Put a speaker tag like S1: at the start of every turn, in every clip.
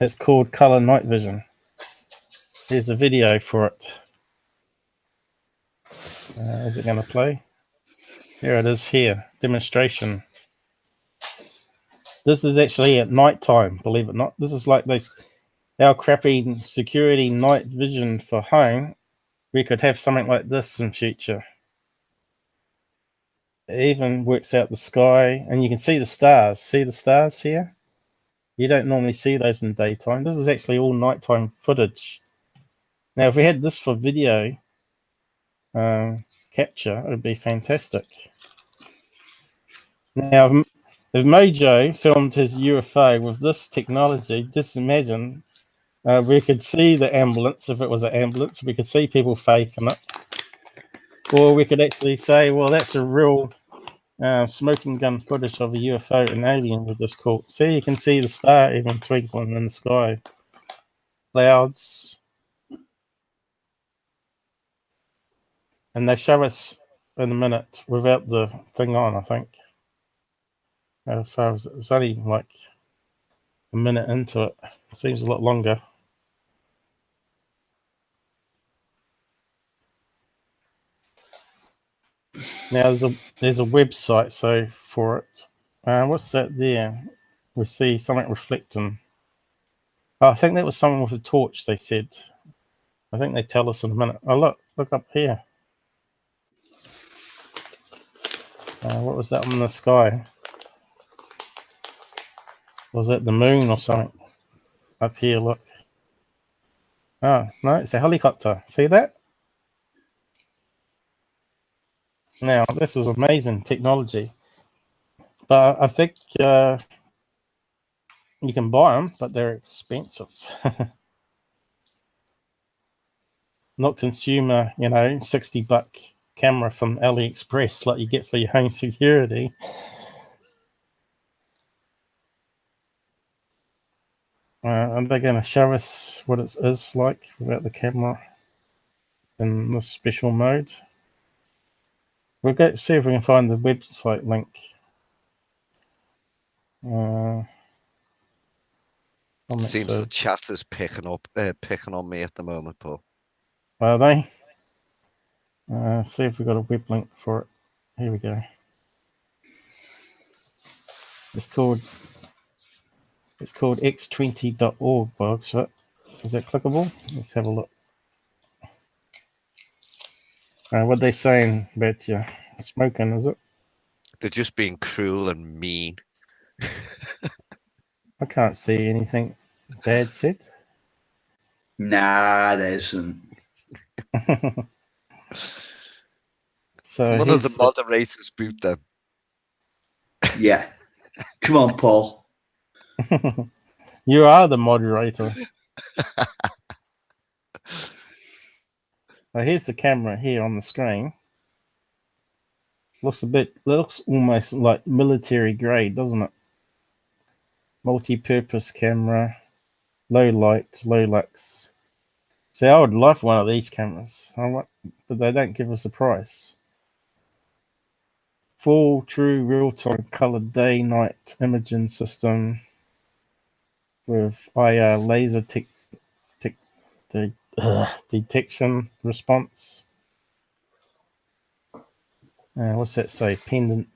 S1: It's called color night vision. Here's a video for it. Is it going to play? Here it is here, demonstration. This is actually at night time, believe it or not. This is like our crappy security night vision for home. We could have something like this in future. It even works out the sky, and you can see the stars. See the stars here? You don't normally see those in daytime. This is actually all nighttime footage. Now, if we had this for video capture, it would be fantastic. Now, if Mojo filmed his UFO with this technology, just imagine we could see the ambulance. If it was an ambulance, we could see people faking it. Or we could actually say, well, that's a real smoking gun footage of a UFO, an alien we just caught. See, you can see the star even twinkling in the sky. Clouds. And they show us in a minute without the thing on, I think. As far as it's only like a minute into it. It seems a lot longer. Now there's a website so for it. What's that there? We see something reflecting. Oh, I think that was someone with a torch, they said. I think they tell us in a minute. Oh, look up here. What was that in the sky? Was that the moon or something? Up here, look. Oh, no, it's a helicopter. See that? Now, this is amazing technology. But I think you can buy them, but they're expensive. Not consumer, $60 camera from AliExpress like you get for your home security. Are they going to show us what it is like without the camera in this special mode? We'll go see if we can find the website link.
S2: Seems the chat is picking on me at the moment, Paul.
S1: Are they? See if we got a web link for it. Here we go. It's called X20.org by Oxford. Is that clickable? Let's have a look. What they saying about you smoking, is it?
S2: They're just being cruel and mean.
S1: I can't see anything bad said.
S3: Nah, there isn't.
S1: So
S2: one of the moderators boot them.
S3: Yeah. Come on, Paul.
S1: You are the moderator. Well, here's the camera here on the screen. Looks almost like military grade, doesn't it? Multi-purpose camera, low light, low lux. See, I would love one of these cameras, but they don't give us a price. Full, true, real-time color day-night imaging system with IR laser detection response. What's that say? Pendant.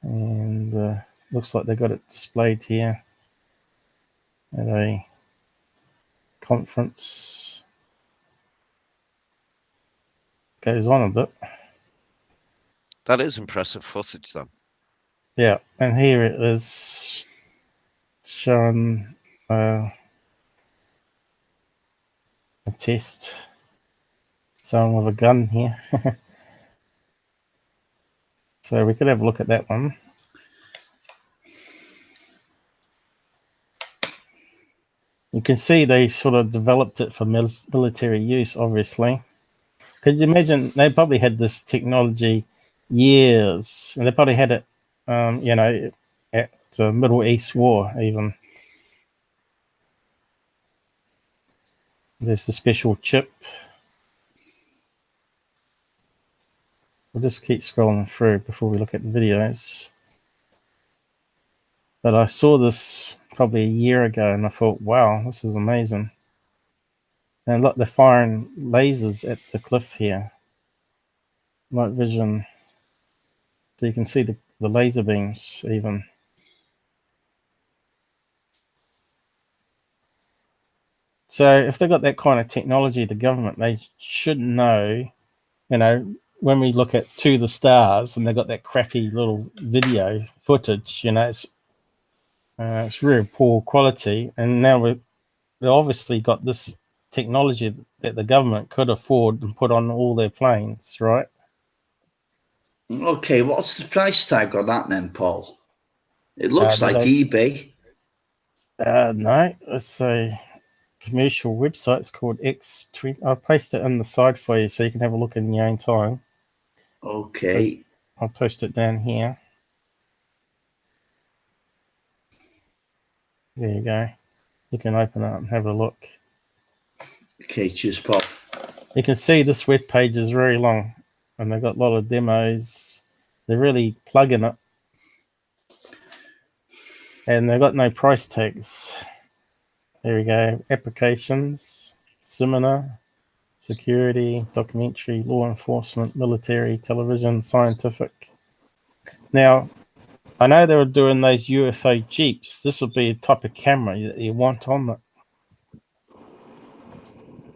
S1: And looks like they got it displayed here at a conference. Goes on a bit.
S2: That is impressive footage, then.
S1: Yeah, and here it is showing a test. Someone with a gun here. So we could have a look at that one. You can see they sort of developed it for military use, obviously. Could you imagine they probably had this technology years, and they probably had it, at the Middle East War even. There's the special chip. We'll just keep scrolling through before we look at the videos. But I saw this probably a year ago, and I thought, wow, this is amazing. And look, they're firing lasers at the cliff here. Night vision. So you can see the laser beams even. So if they've got that kind of technology, the government, they should know, you know, when we look at To the Stars and they've got that crappy little video footage, you know, it's really poor quality. And now they've obviously got this technology that the government could afford and put on all their planes, right?
S3: Okay, what's the price tag on that then, Paul? It looks like eBay.
S1: No, it's a commercial website. It's called X27. I'll paste it in the side for you so you can have a look in your own time.
S3: Okay.
S1: I'll post it down here. There you go. You can open it and have a look.
S3: Okay, cheers, Paul.
S1: You can see this web page is very long, and they've got a lot of demos. They're really plugging it, and they've got no price tags. There we go. Applications, seminar, security, documentary, law enforcement, military, television, scientific. Now, I know they were doing those UFO Jeeps. This would be a type of camera that you want on it,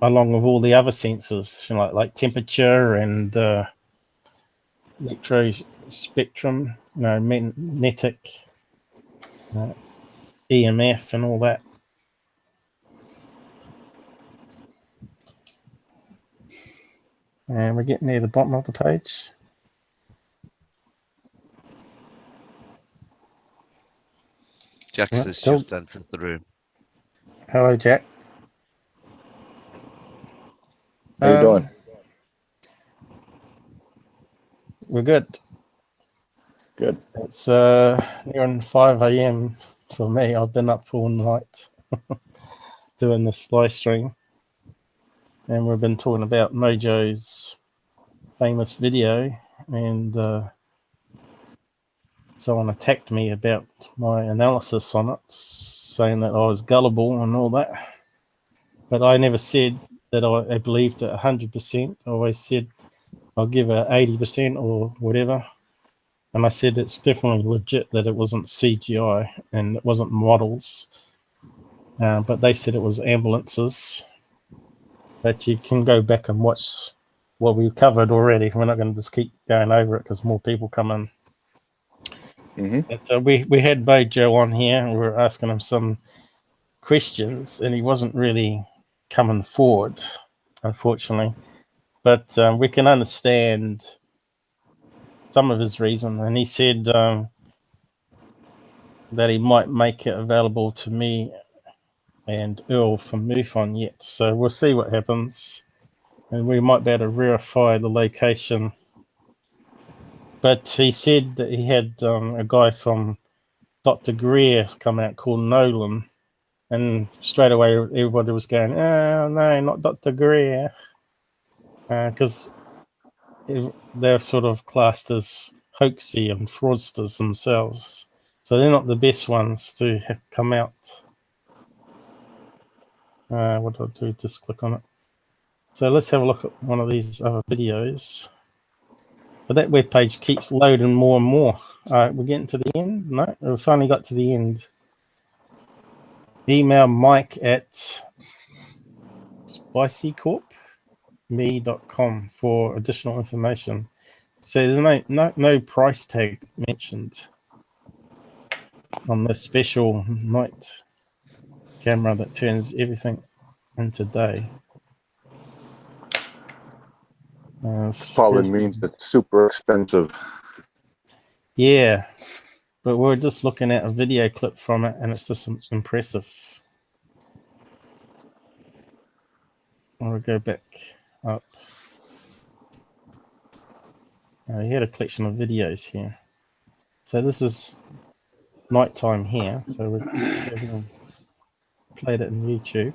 S1: along with all the other sensors, you know, like temperature and electrospectrum, you know, magnetic, EMF, and all that. And we're getting near the bottom of the page.
S2: Jack has just entered the room.
S1: Hello, Jack.
S4: How you doing?
S1: We're good.
S4: Good.
S1: It's nearing 5 a.m. for me. I've been up all night doing this live stream. And we've been talking about Mojo's famous video, and someone attacked me about my analysis on it, saying that I was gullible and all that. But I never said that I believed it 100%. I always said I'll give it 80% or whatever. And I said it's definitely legit that it wasn't CGI and it wasn't models. But they said it was ambulances. But you can go back and watch what we covered already. We're not going to just keep going over it because more people come in. But, we had Mojo on here and we were asking him some questions and he wasn't really coming forward, unfortunately. But we can understand some of his reason. And he said that he might make it available to me and Earl from MUFON yet. So we'll see what happens. And we might be able to verify the location. But he said that he had a guy from Dr. Greer come out called Nolan. And straight away, everybody was going, oh, no, not Dr. Greer. Because they're sort of classed as hoaxy and fraudsters themselves. So they're not the best ones to have come out. What do I do? Just click on it. So let's have a look at one of these other videos. But that web page keeps loading more and more. We're getting to the end. No, we finally got to the end. Email Mike at spicycorpme.com for additional information. So there's no price tag mentioned on this special night camera that turns everything into day.
S4: Probably means it's super expensive.
S1: Yeah, but we're just looking at a video clip from it and it's just impressive. I'll go back up. He had a collection of videos here. So this is nighttime here. So we're going to play that in YouTube.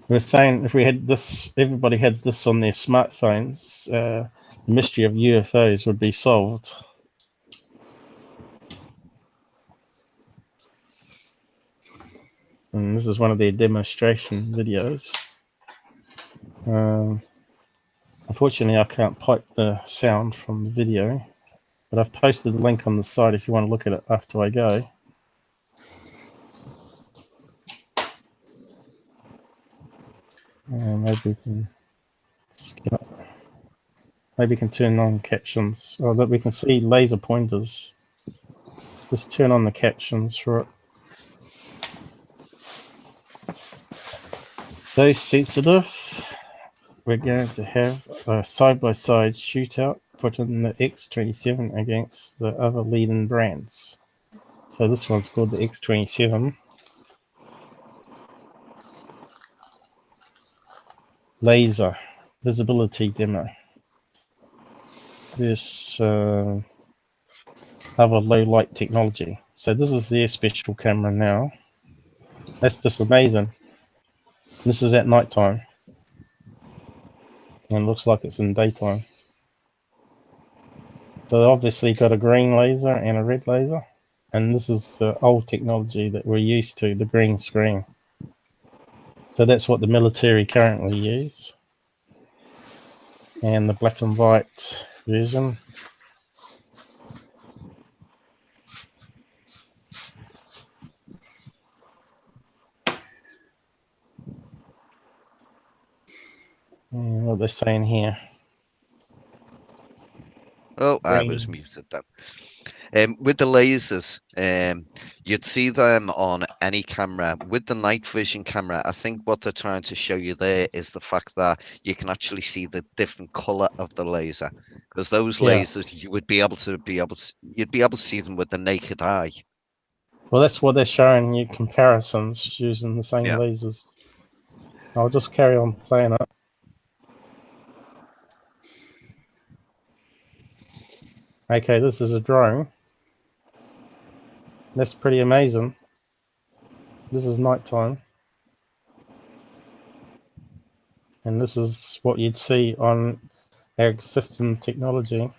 S1: We're saying if we had this, everybody had this on their smartphones, the mystery of UFOs would be solved. And this is one of their demonstration videos. Unfortunately, I can't pipe the sound from the video, but I've posted the link on the site if you want to look at it after I go. Maybe we can skip it. Maybe we can turn on captions, or that we can see laser pointers. Just turn on the captions for it. So sensitive. We're going to have a side-by-side shootout, putting the X27 against the other leading brands. So this one's called the X27. Laser visibility demo. This other low light technology. So this is their special camera now. That's just amazing. This is at night time. And it looks like it's in daytime. So they obviously got a green laser and a red laser. And this is the old technology that we're used to, the green screen. So that's what the military currently use. And the black and white version. And what they're saying here.
S2: Oh, I was muted then. With the lasers, you'd see them on any camera. With the night vision camera, I think what they're trying to show you there is the fact that you can actually see the different color of the laser. Because those lasers, you would be able to you'd be able to see them with the naked eye.
S1: Well, that's what they're showing you, comparisons using the same lasers. I'll just carry on playing it. Okay, this is a drone. That's pretty amazing. This is nighttime. And this is what you'd see on our existing technology,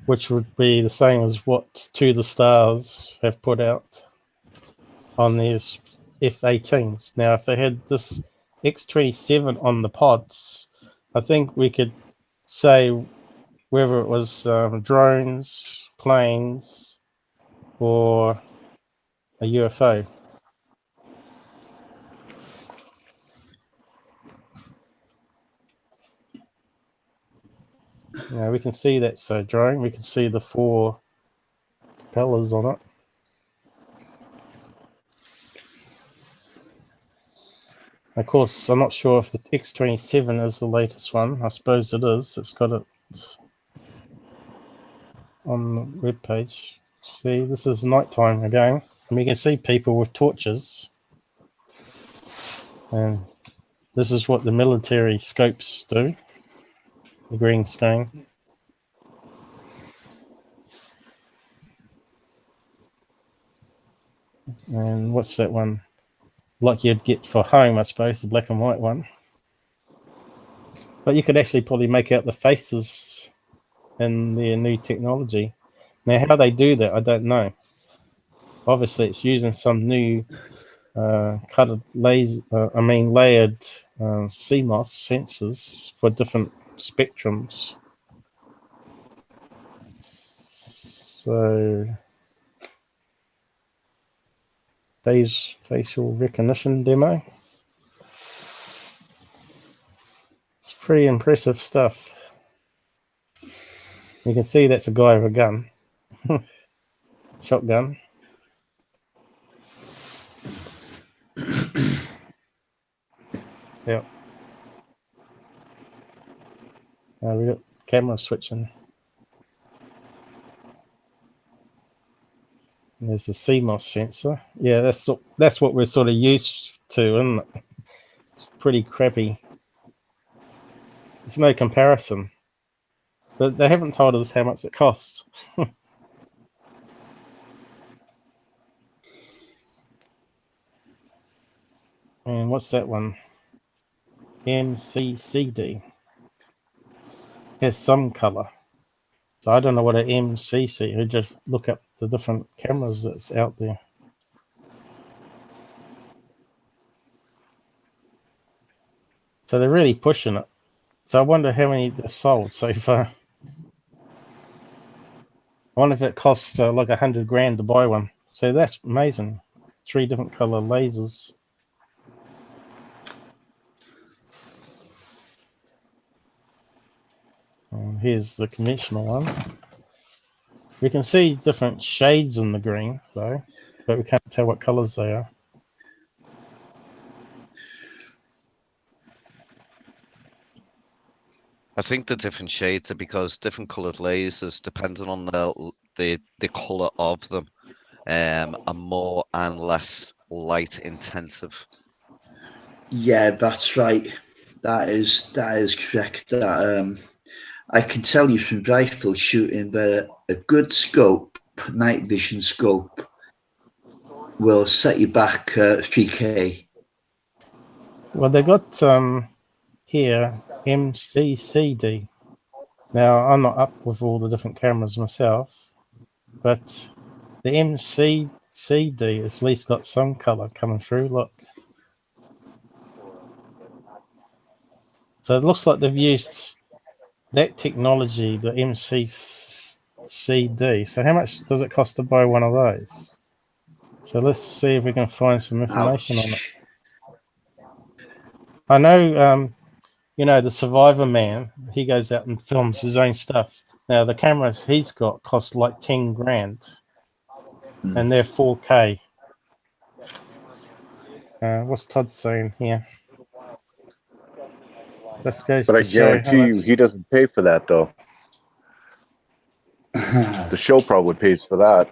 S1: which would be the same as what To the Stars have put out on these F-18s. Now, if they had this X27 on the pods, I think we could say whether it was drones, planes, or a UFO. Now we can see that's a drone. We can see the 4 propellers on it. Of course, I'm not sure if the X27 is the latest one. I suppose it is. It's got it on the web page. See, this is nighttime again. And we can see people with torches. And this is what the military scopes do. The green screen. And what's that one? Like you'd get for home, I suppose, the black and white one. But you could actually probably make out the faces in their new technology. Now, how they do that, I don't know. Obviously, it's using some new layered CMOS sensors for different spectrums. So, facial recognition demo. It's pretty impressive stuff. You can see that's a guy with a gun. Shotgun. Yep. We got camera switching. And there's the CMOS sensor. Yeah, that's what we're sort of used to, isn't it? It's pretty crappy. There's no comparison. But they haven't told us how much it costs. And what's that one? MCCD. Has some color. So I don't know what an MCC. I just look up the different cameras that's out there. So they're really pushing it. So I wonder how many they've sold so far. I wonder if it costs like $100,000 to buy one. So that's amazing. 3 different color lasers. And here's the conventional one. We can see different shades in the green though, but we can't tell what colors they are.
S2: I think the different shades are because different coloured lasers, depending on the colour of them, are more and less light intensive.
S3: Yeah, that's right. That is correct. That I can tell you from rifle shooting that a good scope, night vision scope, will set you back 3K.
S1: Well, they got here MCCD. Now I'm not up with all the different cameras myself, but the MCCD has at least got some color coming through. Look. So it looks like they've used that technology, the MCCD. So how much does it cost to buy one of those? So let's see if we can find some information on it. I know, you know, the Survivor Man, he goes out and films his own stuff. Now, the cameras he's got cost like $10,000, and they're 4K. What's Todd saying here? Just goes
S4: But I
S1: to show
S4: guarantee you, he doesn't pay for that, though. The show probably pays for that.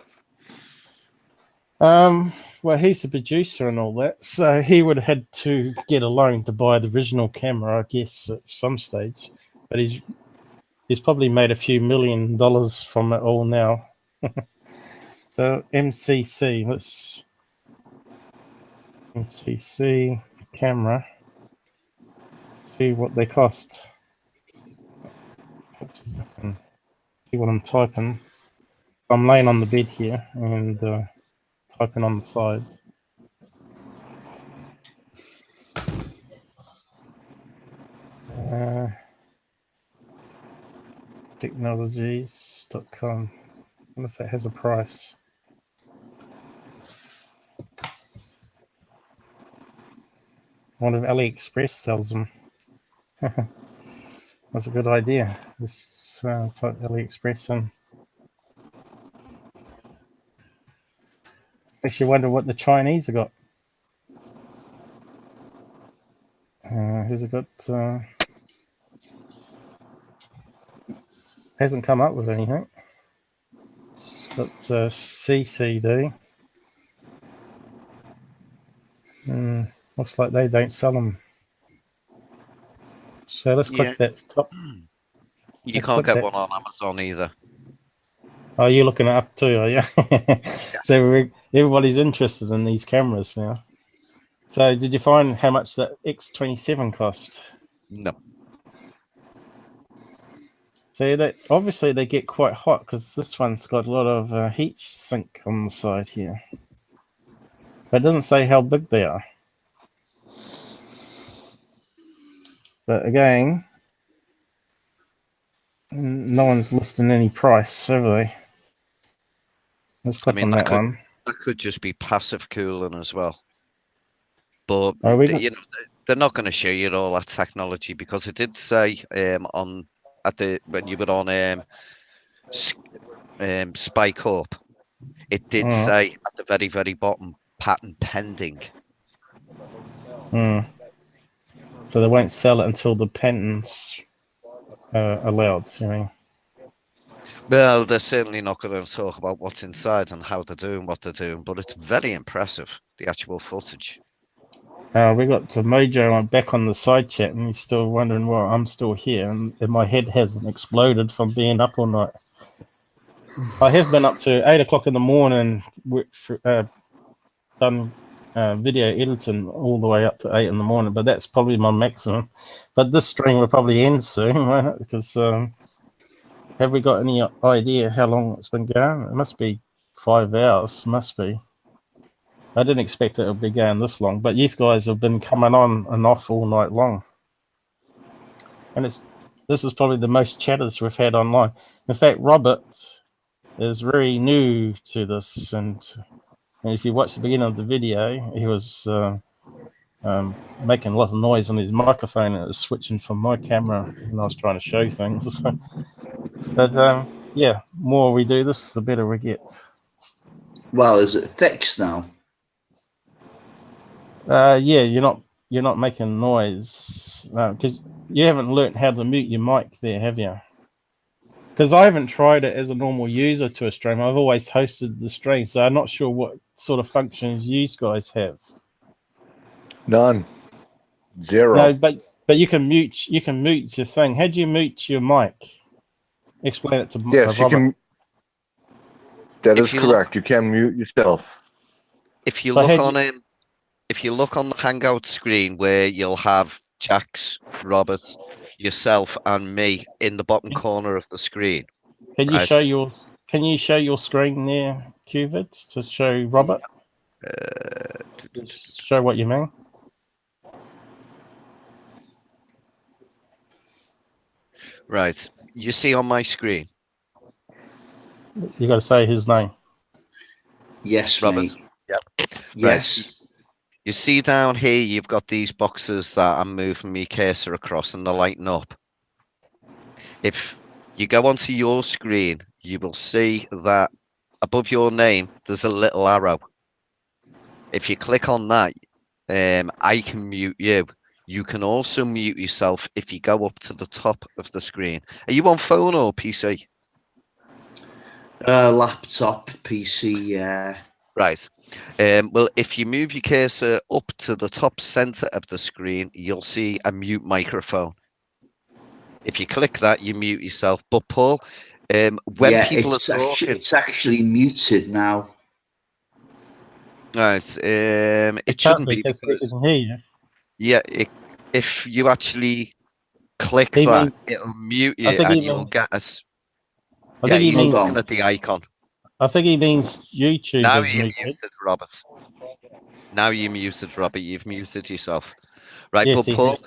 S1: Well, he's the producer and all that, so he would have had to get a loan to buy the original camera, I guess, at some stage. But he's probably made a few $1 million from it all now. So MCC, let's MCC camera. See what they cost. See what I'm typing. I'm laying on the bed here and typing on the side. Technologies.com. I wonder if that has a price. I wonder if AliExpress sells them. That's a good idea. Let's type AliExpress in. Actually wonder what the Chinese have got. Has it got... hasn't come up with anything. It's got CCD. Looks like they don't sell them. So let's click that top.
S2: You can't get one on Amazon either.
S1: Oh, you're looking it up too, are you? So everybody's interested in these cameras now. So did you find how much that X27 cost?
S2: No.
S1: So that obviously they get quite hot because this one's got a lot of heat sink on the side here. But it doesn't say how big they are. But again, no one's listing any price, have they? Let's click on that one.
S2: That could just be passive cooling as well. But you know, they're not going to show you all that technology because it did say when you were on Spike Up, it did say at the very, very bottom, patent pending.
S1: So they won't sell it until the patent's allowed, you mean?
S2: Well, they're certainly not going to talk about what's inside and how they're doing what they're doing, but it's very impressive, the actual footage.
S1: We got Mojo back on the side chat, and he's still wondering why I'm still here, and my head hasn't exploded from being up all night. I have been up to 8 o'clock in the morning, done video editing all the way up to 8 in the morning, but that's probably my maximum. But this stream will probably end soon, won't it? Because have we got any idea how long it's been going? It must be 5 hours, must be. I didn't expect it would be going this long, but these guys have been coming on and off all night long. And this is probably the most chatters we've had online. In fact, Robert is very new to this, and if you watch the beginning of the video, he was making a lot of noise on his microphone, and it was switching from my camera when I was trying to show things. But yeah, more we do this, the better we get.
S3: Well, is it fixed now?
S1: Yeah, you're not making noise because you haven't learnt how to mute your mic there, have you? Because I haven't tried it as a normal user to a stream. I've always hosted the stream, so I'm not sure what sort of functions you guys have.
S4: None. Zero.
S1: No, but you can mute your thing. How do you mute your mic? Explain it to
S4: Yes, you
S1: Robert.
S4: can. That
S2: If
S4: is
S2: you
S4: correct. You can mute yourself.
S2: If you
S1: But
S2: look
S1: had
S2: on if you look on the Hangout screen where you'll have Jax, Robert, yourself, and me in the bottom corner of the screen.
S1: Can you
S2: right?
S1: show your screen there, Cupid, to show Robert? Just show what you mean.
S2: Right. You see on my screen,
S1: You got to say his name.
S3: Yes,
S2: Robert.
S3: mate.
S2: Yep.
S3: Yes.
S2: You see down here, you've got these boxes that I'm moving my cursor across and they're lighting up. If you go onto your screen, you will see that above your name, there's a little arrow. If you click on that, I can mute you. You can also mute yourself if you go up to the top of the screen. Are you on phone or PC?
S3: Laptop, PC, yeah.
S2: Right. Well, if you move your cursor up to the top center of the screen, you'll see a mute microphone. If you click that, you mute yourself. But Paul, when people are talking,
S3: it's actually muted now.
S2: right? It
S1: Can't
S2: shouldn't be
S1: because we
S2: because
S1: can hear you.
S2: yeah, if you actually click
S1: He
S2: that,
S1: means,
S2: it'll mute
S1: I
S2: you,
S1: think he
S2: and you'll
S1: means,
S2: get us.
S1: I
S2: Yeah,
S1: think he
S2: he's
S1: means,
S2: looking at the icon.
S1: I think he means YouTube
S2: Now
S1: is
S2: you're
S1: muted.
S2: muted, Robert. Now you're muted, Robert. You've muted yourself. Right,
S1: Yes,
S2: but Paul,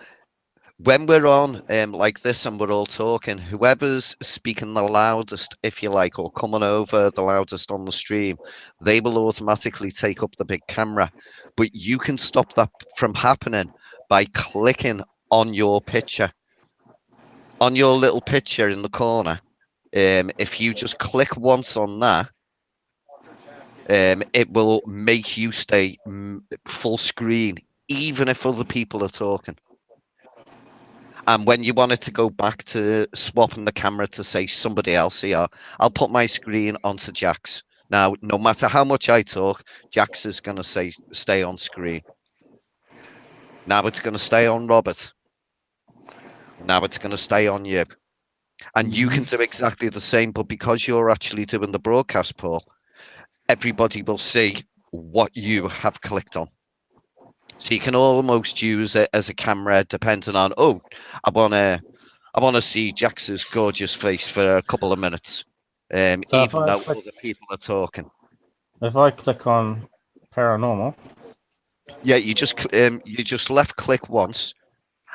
S2: when we're on like this and we're all talking, whoever's speaking the loudest, if you like, or coming over the loudest on the stream, they will automatically take up the big camera. But you can stop that from happening by clicking on your picture. On your little picture in the corner, if you just click once on that, it will make you stay full screen, even if other people are talking. And when you want it to go back to swapping the camera to say somebody else here, I'll put my screen onto Jax. Now, no matter how much I talk, Jax is going to say stay on screen. Now it's going to stay on Robert. Now it's going to stay on you. And you can do exactly the same, but because you're actually doing the broadcast, Paul, everybody will see what you have clicked on. So you can almost use it as a camera, depending on, oh, I want to see Jax's gorgeous face for a couple of minutes,
S1: So
S2: even though other people are talking.
S1: if I click on paranormal,
S2: Yeah, you just left click once,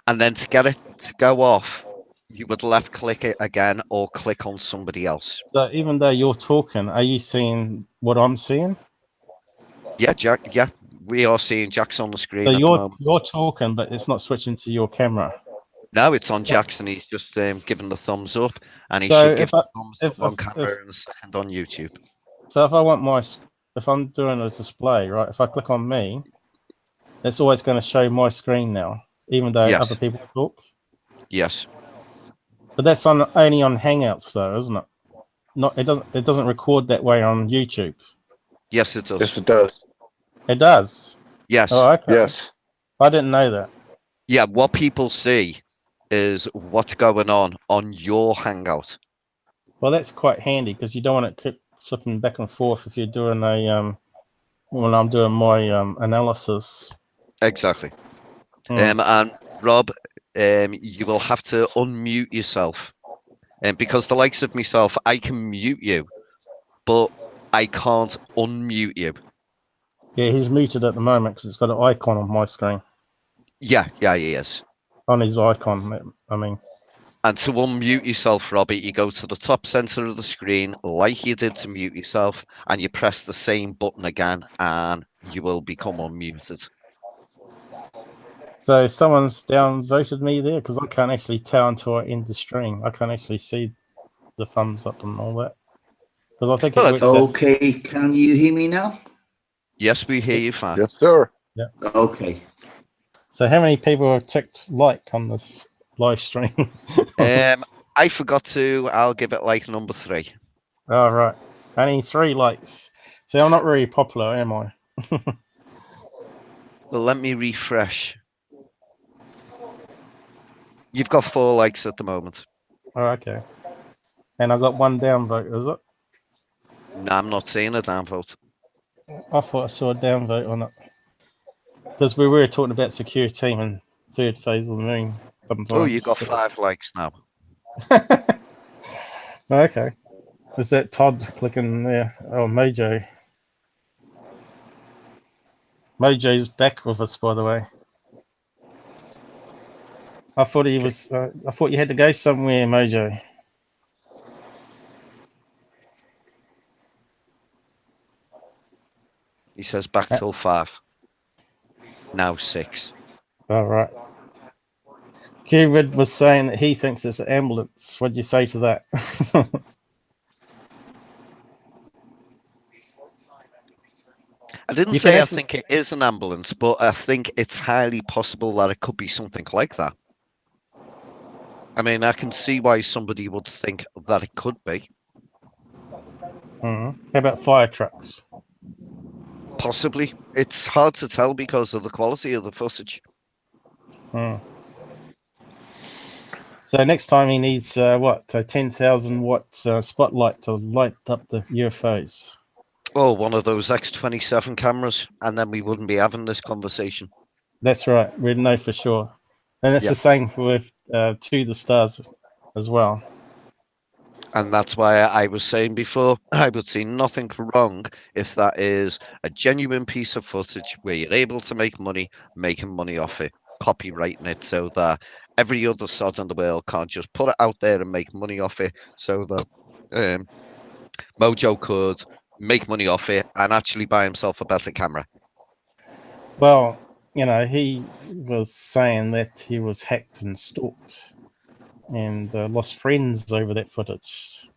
S2: and then to get it to go off, you would left click it again or click on somebody else.
S1: so even though you're talking, are you seeing what I'm seeing?
S2: Yeah, Jack. Yeah, we are seeing Jax on the screen
S1: So
S2: at the moment.
S1: you're talking, but it's not switching to your camera.
S2: No, it's on Jackson. He's just giving the thumbs up, and he
S1: So
S2: should give
S1: if
S2: the thumbs up on
S1: if
S2: camera in a second on YouTube.
S1: so if if I'm doing a display, right? If I click on me, it's always going to show my screen now, even though
S2: Yes.
S1: other people talk.
S2: Yes.
S1: But that's only on Hangouts, though, isn't it? It doesn't record that way on YouTube.
S2: Yes, it does.
S4: Yes, it does.
S1: It does.
S2: Yes.
S1: Oh, okay.
S4: Yes.
S1: I didn't know that.
S2: Yeah, what people see is what's going on your Hangout.
S1: Well, that's quite handy because you don't want to keep flipping back and forth if you're doing when I'm doing my analysis.
S2: Exactly. And Rob, you will have to unmute yourself. And because the likes of myself, I can mute you, but I can't unmute you.
S1: Yeah, he's muted at the moment because it's got an icon on my screen.
S2: Yeah, he is.
S1: On his icon, I mean.
S2: And to unmute yourself, Robbie, you go to the top center of the screen like you did to mute yourself, and you press the same button again, and you will become unmuted.
S1: So someone's downvoted me there because I can't actually tell until I end the stream. I can't actually see the thumbs up and all that. Because I think it
S2: Well,
S1: works out.
S3: Okay, can you hear me now?
S2: Yes, we hear you fine.
S4: Yes, sir.
S3: Okay.
S1: So how many people have ticked like on this live stream?
S2: I forgot to. I'll give it like number 3.
S1: Oh, right. Only 3 likes. See, I'm not really popular, am I?
S2: Well, let me refresh. You've got 4 likes at the moment.
S1: Oh, okay. And I got 1 downvote, is it?
S2: No, I'm not seeing a downvote.
S1: I thought I saw a downvote on it. Because we were talking about secure team and third phase of the moon. Sometimes.
S2: Oh, you got 5 likes now.
S1: Okay. Is that Todd clicking there? Oh, Mojo. Mojo's back with us, by the way. I thought he was. I thought you had to go somewhere, Mojo.
S2: He says back till 5. Now 6.
S1: All right. Kieran was saying that he thinks it's an ambulance. What'd you say to that?
S2: I didn't say I think it is an ambulance, but I think it's highly possible that it could be something like that. I mean, I can see why somebody would think that it could be.
S1: How about fire trucks?
S2: Possibly. It's hard to tell because of the quality of the footage.
S1: So next time he needs what? A 10,000 watt spotlight to light up the UFOs.
S2: Oh, one of those X27 cameras, and then we wouldn't be having this conversation.
S1: That's right. We'd know for sure. And it's the same with To the Stars as well.
S2: And that's why I was saying before, I would see nothing wrong if that is a genuine piece of footage where you're able to make money, making money off it, copyrighting it so that every other sod in the world can't just put it out there and make money off it, so that Mojo could make money off it and actually buy himself a better camera.
S1: Well, you know, he was saying that he was hacked and stalked and lost friends over that footage.